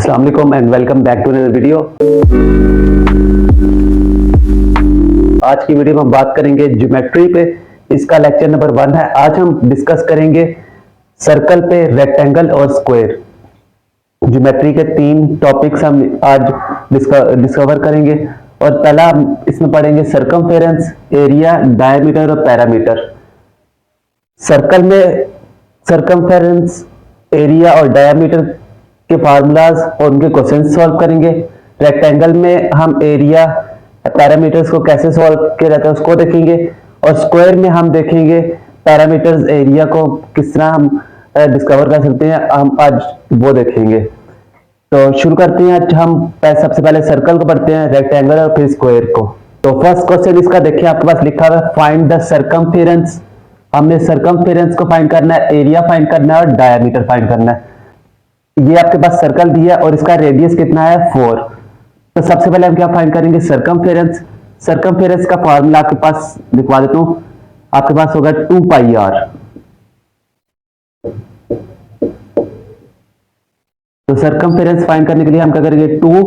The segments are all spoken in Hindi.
अस्सलाम वालेकुम and welcome back to another video. आज की वीडियो में हम बात करेंगे ज्योमेट्री पे। इसका लेक्चर नंबर 1 है। आज हम डिस्कस करेंगे सर्कल पे, रेक्टेंगल और स्क्वायर। ज्योमेट्री के 3 टॉपिक्स हम आज डिस्कवर करेंगे और पहला हम इसमें पढ़ेंगे सर्कमफेरेंस, एरिया, डायमीटर और पैरामीटर। सर्कल में सर्कमफेरेंस, एरिया और डायमीटर के फार्मूलाज और उनके क्वेश्चन सॉल्व करेंगे। रेक्टेंगल में हम एरिया, पैरामीटर्स को कैसे सॉल्व किया जाता है उसको देखेंगे और स्क्वायर में हम देखेंगे पैरामीटर्स, एरिया को किस तरह हम डिस्कवर कर सकते हैं, हम आज वो देखेंगे। तो शुरू करते हैं। आज हम सबसे पहले सर्कल को पढ़ते हैं, रेक्टेंगल और फिर स्क्वायर को। तो फर्स्ट क्वेश्चन इसका देखिए, आपके पास लिखा हुआ है फाइंड द सर्कमफेरेंस। हमने सर्कमफेरेंस को फाइंड करना है, एरिया फाइंड करना है और डायमीटर फाइंड करना है। ये आपके पास सर्कल दिया और इसका रेडियस कितना है 4। तो सबसे पहले हम क्या फाइंड करेंगे, सर्कमफेरेंस। सर्कमफेरेंस का फार्मूला आपके पास लिखवा देता हूं, आपके पास होगा 2 पाई r। तो सर्कमफेरेंस फाइंड करने के लिए हम क्या करेंगे, 2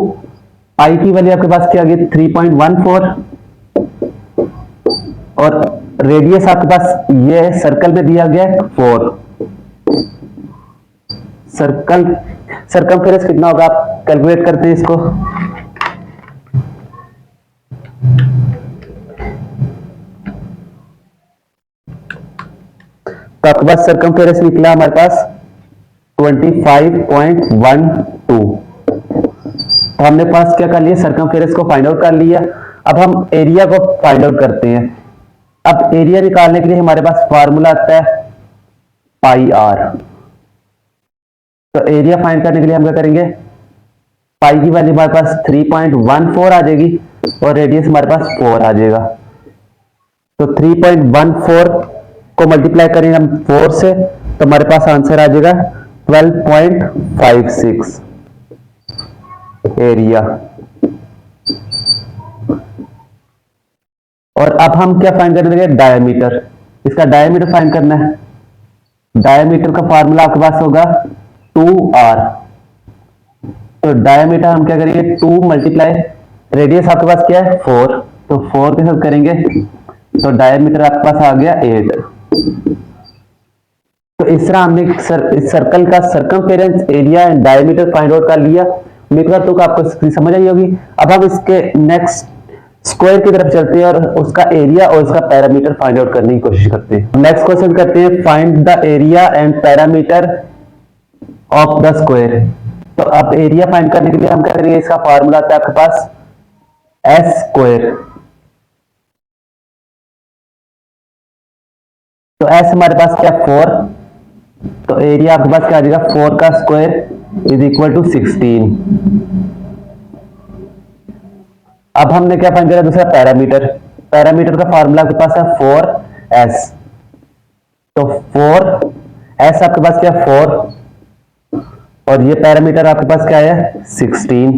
पाई की वैल्यू आपके पास क्या आ गई 3.14 और रेडियस आपके पास ये सर्कल में दिया गया है 4। सर्कमफेरेंस कितना होगा, आप कैलकुलेट करते हैं इसको। तो आपके पास सर्कमफेरेंस निकला हमारे पास 25.12। तो हमने पास क्या कर लिया, सर्कमफेरेंस को फाइंड आउट कर लिया। अब हम एरिया को फाइंड आउट करते हैं। अब एरिया निकालने के लिए हमारे पास फार्मूला आता है पाई आर। तो एरिया फाइंड करने के लिए हम क्या करेंगे, पाई की वैल्यू हमारे पास 3.14 आ जाएगी और रेडियस हमारे पास 4 आ जाएगा। तो 3.14 को मल्टीप्लाई करेंगे हम 4 से, तो हमारे पास आंसर आ जाएगा 12.56 एरिया। और अब हम क्या फाइंड करने लगे, डायमीटर। इसका डायमीटर फाइंड करना है। डायमीटर का फार्मूला आपके पास होगा 2r। तो डायमीटर हम क्या करेंगे, 2 मल्टीप्लाई रेडियस आपके पास क्या है 4, तो 4 के साथ करेंगे तो डायमीटर आपके पास आ गया 8। तो इस तरह हमने इस सर्कल का circumference, area and diameter find out कर लिया। उम्मीद करता हूं कि आपको समझ आई होगी। अब हम इसके नेक्स्ट स्क्वायर की तरफ चलते हैं और उसका एरिया और उसका पैरामीटर फाइंड आउट करने की कोशिश करते हैं। नेक्स्ट क्वेश्चन करते हैं, find the area and parameter of the square. तो अब एरिया फाइंड करने के लिए हम क्या करेंगे, इसका फार्मूला आता है आपके पास एस स्क्वायर। तो एस हमारे पास क्या 4, तो एरिया आपके पास क्या आ जाएगा 4 का स्क्वायर इज इक्वल टू 16। अब हमने क्या फाइंड करा, दूसरा पैरामीटर। पैरामीटर का फार्मूला आपके पास है 4s। तो 4s आपके पास क्या 4 और ये पैरामीटर आपके पास क्या है 16।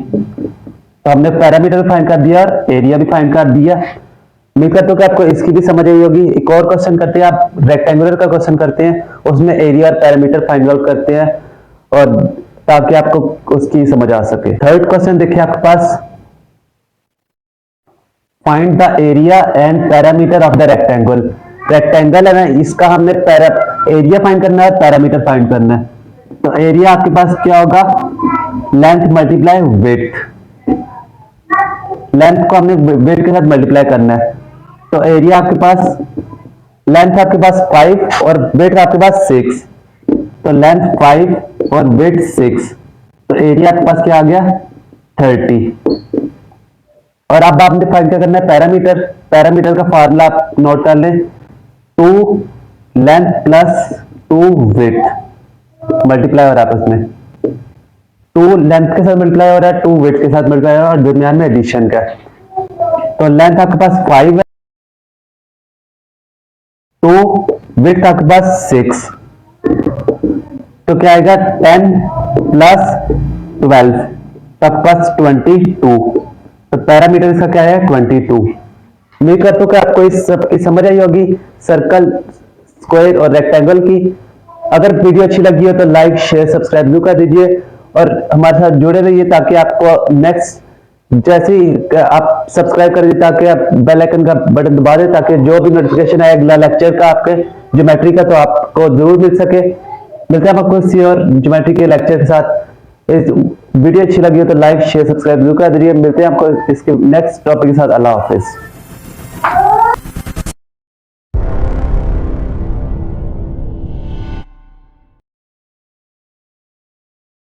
तो हमने पैरामीटर फाइंड कर दिया और एरिया भी फाइंड कर दिया। उम्मीद करता हूं कि आपको इसकी भी समझ आई होगी। एक और क्वेश्चन करते हैं, आप रेक्टेंगुलर का क्वेश्चन करते हैं, उसमें एरिया और पैरामीटर फाइंड आउट करते हैं और ताकि आपको उसकी समझ आ सके। थर्ड क्वेश्चन देखिए आपके पास, find the area and parameter of the rectangle. Rectangle है ना, इसका हमने एरिया फाइंड करना है, पैरामीटर फाइंड करना है। तो एरिया आपके पास क्या होगा, लेंथ मल्टीप्लाई विड्थ। लेंथ को हमने विड्थ के साथ मल्टीप्लाई करना है। तो एरिया आपके पास, लेंथ आपके पास 5 और विड्थ आपके पास 6। तो लेंथ 5 और विड्थ 6, तो एरिया आपके पास क्या आ गया 30। और अब आपने फाइंड क्या करना है, पैरामीटर। पैरामीटर का फार्मूला आप नोट कर लें, 2 लेंथ प्लस 2 विड्थ मल्टीप्लाई हो रहा है आपस में। 2 लेंथ के साथ मल्टीप्लाई हो रहा है, 2 विड्थ के साथ मल्टीप्लाई हो रहा है और दरमियान में एडिशन का। तो लेंथ आपके पास 5 है, तो विड्थ आपके पास 6, तो क्या आएगा 10 प्लस 12, तो आपके पास 22। तो पैरामीटर इसका क्या है 22। उम्मीद करता हूं कि आपको इस सब की समझ आई होगी, सर्कल, स्क्वायर और रेक्टेंगल की। अगर वीडियो अच्छी लगी हो तो लाइक, शेयर, सब्सक्राइब जरूर कर दीजिए और हमारे साथ जुड़े रहिए ताकि आपको नेक्स्ट जैसे ही आप सब्सक्राइब कर दीजिए ताकि आप बेल आइकन का बटन दबा दें ताकि जो भी नोटिफिकेशन आए अगला लेक्चर का आपके ज्योमेट्री का तो आपको जरूर मिल सके। मिलते हैं आपको किसी और ज्योमेट्री के लेक्चर के साथ। इस वीडियो अच्छी लगी हो तो लाइक शेयर सब्सक्राइब जरूर कर दीजिए। मिलते हैं आपको इसके नेक्स्ट टॉपिक के साथ। अल्लाह हाफिज।